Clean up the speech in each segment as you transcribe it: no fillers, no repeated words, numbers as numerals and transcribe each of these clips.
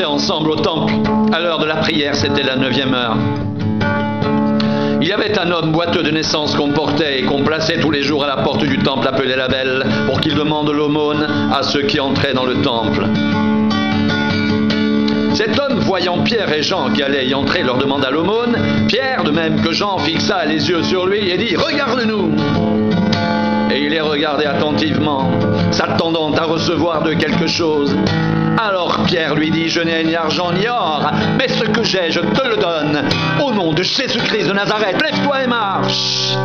montaient ensemble au temple. À l'heure de la prière, c'était la 9e heure. Il y avait un homme boiteux de naissance qu'on portait et qu'on plaçait tous les jours à la porte du temple appelé la Belle pour qu'il demande l'aumône à ceux qui entraient dans le temple. Cet homme, voyant Pierre et Jean qui allaient y entrer, leur demanda l'aumône. Pierre, de même que Jean, fixa les yeux sur lui et dit « Regarde-nous !» Et il les regardait attentivement, s'attendant à recevoir de quelque chose. Alors Pierre lui dit « Je n'ai ni argent ni or, mais ce que j'ai, je te le donne. Au nom de Jésus-Christ de Nazareth, lève-toi et marche !»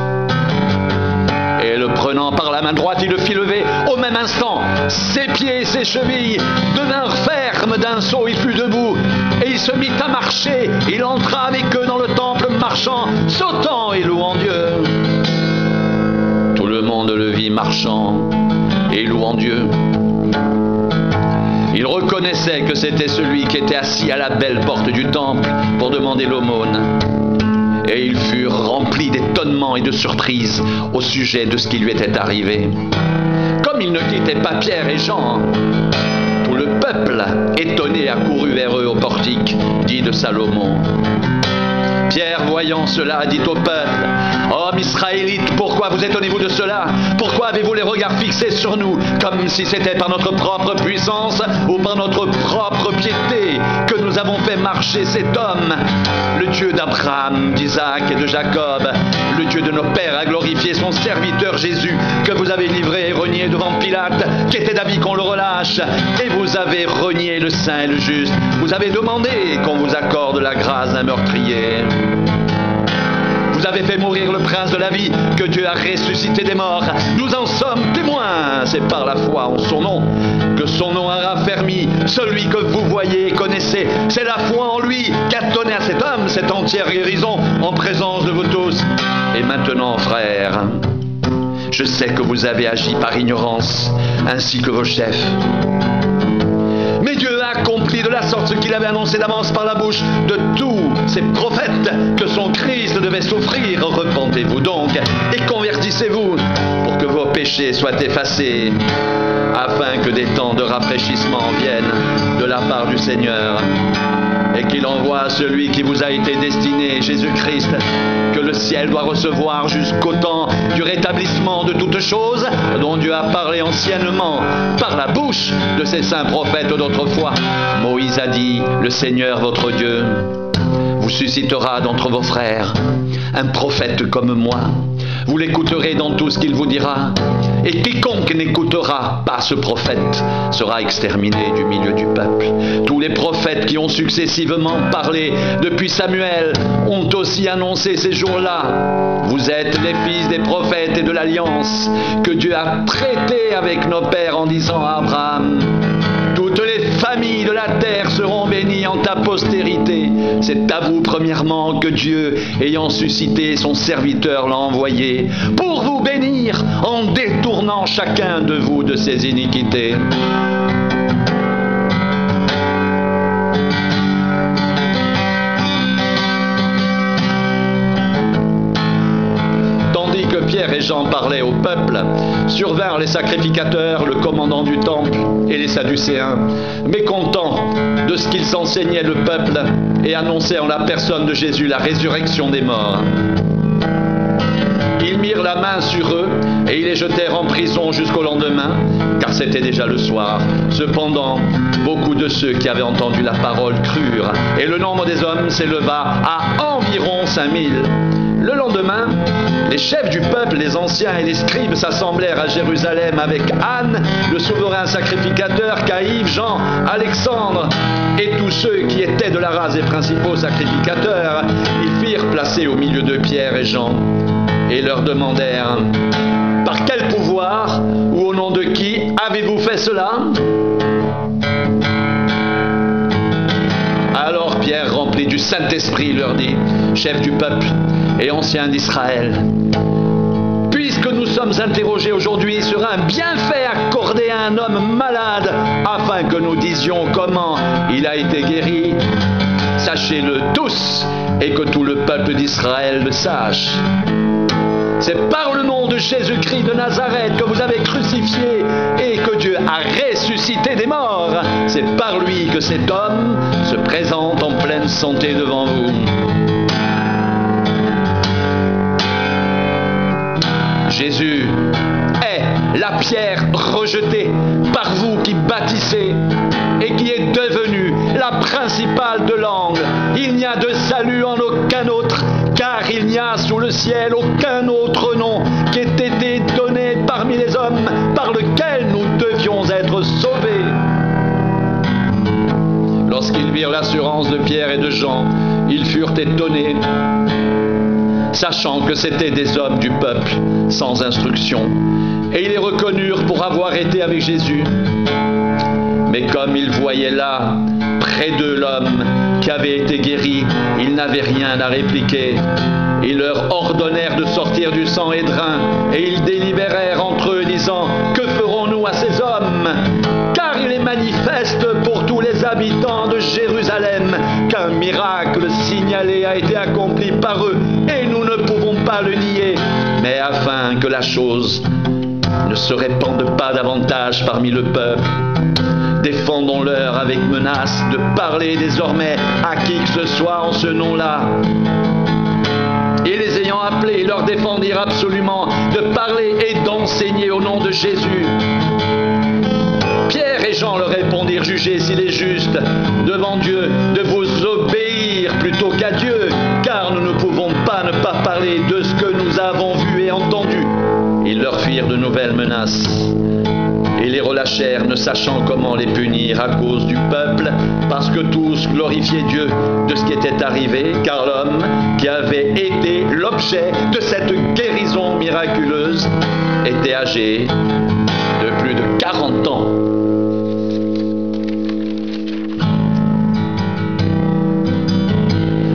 Et le prenant par la main droite, il le fit lever. Au même instant, ses pieds et ses chevilles devinrent fermes d'un saut. Il fut debout et il se mit à marcher. Il entra avec eux dans le temple marchant, sautant et louant Dieu. Tout le monde le vit marchant et louant Dieu. Il reconnaissait que c'était celui qui était assis à la belle porte du temple pour demander l'aumône. Et ils furent remplis d'étonnement et de surprise au sujet de ce qui lui était arrivé. Comme ils ne quittaient pas Pierre et Jean, tout le peuple, étonné, accourut vers eux au portique, dit de Salomon. Pierre, voyant cela, dit au peuple, « Hommes israélites, pourquoi vous étonnez-vous de cela? Pourquoi avez-vous les regards fixés sur nous, comme si c'était par notre propre puissance ou par notre propre piété que nous avons fait marcher cet homme? Le Dieu d'Abraham, d'Isaac et de Jacob, le Dieu de nos pères a glorifié son serviteur Jésus, que vous avez livré et renié devant Pilate, qui était d'avis qu'on le relâche, et vous avez renié le saint et le juste. Vous avez demandé qu'on vous accorde la grâce d'un meurtrier. Vous avez fait mourir le prince de la vie, que Dieu a ressuscité des morts. Nous en sommes témoins. C'est par la foi en son nom que son nom a raffermi celui que vous voyez et connaissez. C'est la foi en lui qui a donné à cet homme cette entière guérison en présence de vous tous. Et maintenant, frères, je sais que vous avez agi par ignorance, ainsi que vos chefs. Mais Dieu a accompli de la sorte ce qu'il avait annoncé d'avance par la bouche de tous ses prophètes, que son Christ devait souffrir. Repentez-vous donc et convertissez-vous pour que vos péchés soient effacés, afin que des temps de rafraîchissement viennent de la part du Seigneur, et qu'il envoie celui qui vous a été destiné, Jésus-Christ, que le ciel doit recevoir jusqu'au temps du rétablissement de toutes choses, dont Dieu a parlé anciennement par la bouche de ses saints prophètes d'autrefois. Moïse a dit, le Seigneur votre Dieu vous suscitera d'entre vos frères un prophète comme moi. Vous l'écouterez dans tout ce qu'il vous dira. Et quiconque n'écoutera pas ce prophète sera exterminé du milieu du peuple. Tous les prophètes qui ont successivement parlé depuis Samuel ont aussi annoncé ces jours-là. Vous êtes les fils des prophètes et de l'alliance que Dieu a traité avec nos pères en disant à Abraham, toutes les familles de la terre seront bénies en ta postérité. C'est à vous premièrement que Dieu, ayant suscité son serviteur, l'a envoyé pour vous bénir en détournant chacun de vous de ses iniquités. Pierre et Jean parlaient au peuple, survinrent les sacrificateurs, le commandant du temple et les Sadducéens, mécontents de ce qu'ils enseignaient le peuple et annonçaient en la personne de Jésus la résurrection des morts. Ils mirent la main sur eux et ils les jetèrent en prison jusqu'au lendemain, car c'était déjà le soir. Cependant, beaucoup de ceux qui avaient entendu la parole crurent, et le nombre des hommes s'éleva à environ 5000. Le lendemain, les chefs du peuple, les anciens et les scribes s'assemblèrent à Jérusalem avec Anne, le souverain sacrificateur, Caïphe, Jean, Alexandre et tous ceux qui étaient de la race des principaux sacrificateurs. Ils firent placer au milieu de Pierre et Jean et leur demandèrent « Par quel pouvoir ou au nom de qui avez-vous fait cela ?» Alors Pierre, rempli du Saint-Esprit, leur dit « Chef du peuple et anciens d'Israël, puisque nous sommes interrogés aujourd'hui sur un bienfait accordé à un homme malade, afin que nous disions comment il a été guéri, sachez-le tous et que tout le peuple d'Israël le sache. C'est par le nom de Jésus-Christ de Nazareth que vous avez crucifié et que Dieu a ressuscité des morts. c'est par lui que cet homme se présente en pleine santé devant vous. Jésus est la pierre rejetée par vous qui bâtissez et qui est devenue la principale de l'angle. Il n'y a de salut en aucun autre, car il n'y a sous le ciel aucun autre nom qui ait été donné parmi les hommes par lequel nous devions être sauvés. Lorsqu'ils virent l'assurance de Pierre et de Jean, ils furent étonnés, sachant que c'étaient des hommes du peuple sans instruction, et ils les reconnurent pour avoir été avec Jésus. Mais comme ils voyaient là, près d'eux, l'homme qui avait été guéri, ils n'avaient rien à répliquer. Ils leur ordonnèrent de sortir du Sanhédrin, et ils délibérèrent entre eux, disant: que ferons-nous à ces hommes? Car il est manifeste pour tous les habitants de Jérusalem qu'un miracle signalé a été accompli par eux, et nous ne pouvons pas le nier. Mais afin que la chose ne se répande pas davantage parmi le peuple, défendons-leur avec menace de parler désormais à qui que ce soit en ce nom-là. Et les ayant appelés, ils leur défendirent absolument de parler et d'enseigner au nom de Jésus. Pierre et Jean leur répondirent: jugez s'il est juste devant Dieu de vous obéir plutôt qu'à Dieu, car nous ne pouvons pas ne pas parler de ce que nous avons vu et entendu. Ils leur firent de nouvelles menaces et les relâchèrent, ne sachant comment les punir à cause du peuple, parce que tous glorifiaient Dieu de ce qui était arrivé, car l'homme qui avait été l'objet de cette guérison miraculeuse était âgé de plus de 40 ans.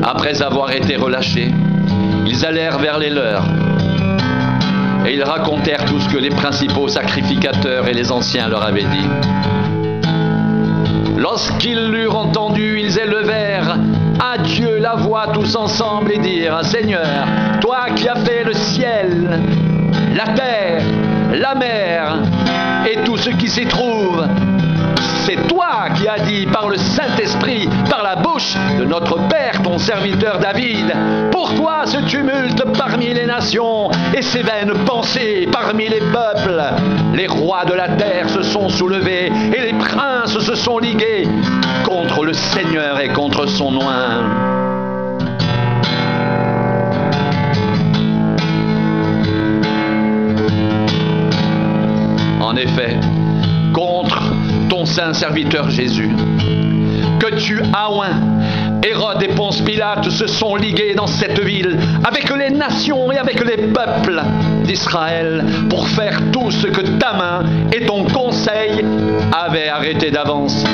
Après avoir été relâchés, ils allèrent vers les leurs, et ils racontèrent tout ce que les principaux sacrificateurs et les anciens leur avaient dit. Lorsqu'ils l'eurent entendu, ils élevèrent à Dieu la voix tous ensemble et dirent: Seigneur, toi qui as fait le ciel, la terre, la mer et tout ce qui s'y trouve, c'est toi qui as dit par le Saint-Esprit, par la bouche de notre Père, ton serviteur David: pourquoi ce tumulte parmi les nations et ces vaines pensées parmi les peuples? Les rois de la terre se sont soulevés et les princes se sont ligués contre le Seigneur et contre son oint. En effet, contre ton saint serviteur Jésus, que tu as oint, Hérode et Ponce Pilate se sont ligués dans cette ville avec les nations et avec les peuples d'Israël pour faire tout ce que ta main et ton conseil avaient arrêté d'avance.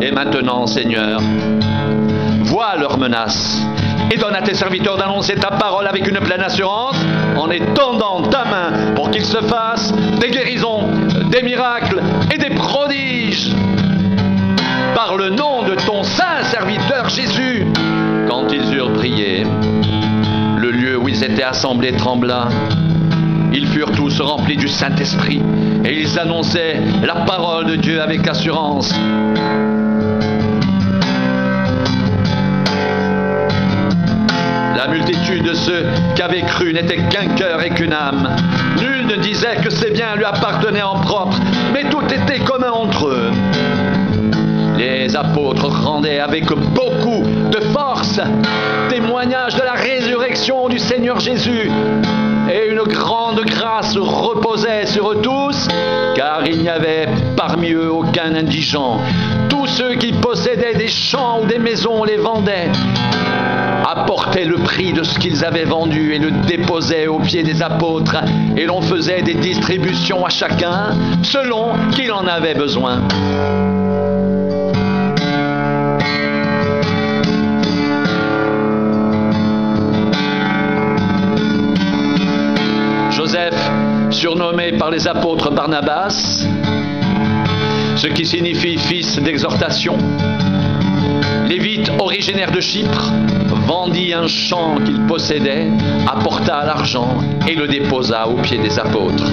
Et maintenant, Seigneur, vois leurs menaces et donne à tes serviteurs d'annoncer ta parole avec une pleine assurance en étendant ta main pour qu'il se fasse des guérisons, des miracles et des prodiges. Par le nom de ton saint serviteur Jésus. Quand ils eurent prié, le lieu où ils étaient assemblés trembla. Ils furent tous remplis du Saint-Esprit et ils annonçaient la parole de Dieu avec assurance. La multitude de ceux qui avaient cru n'était qu'un cœur et qu'une âme. Nul ne disait que ses biens lui appartenaient en propre, mais tout était commun entre eux. Les apôtres rendaient avec beaucoup de force témoignage de la résurrection du Seigneur Jésus, et une grande grâce reposait sur eux tous, car il n'y avait parmi eux aucun indigent. Tous ceux qui possédaient des champs ou des maisons les vendaient, apportaient le prix de ce qu'ils avaient vendu et le déposaient aux pieds des apôtres, et l'on faisait des distributions à chacun selon qu'il en avait besoin. Joseph, surnommé par les apôtres Barnabas, ce qui signifie fils d'exhortation, Lévite originaire de Chypre, vendit un champ qu'il possédait, apporta l'argent et le déposa aux pieds des apôtres.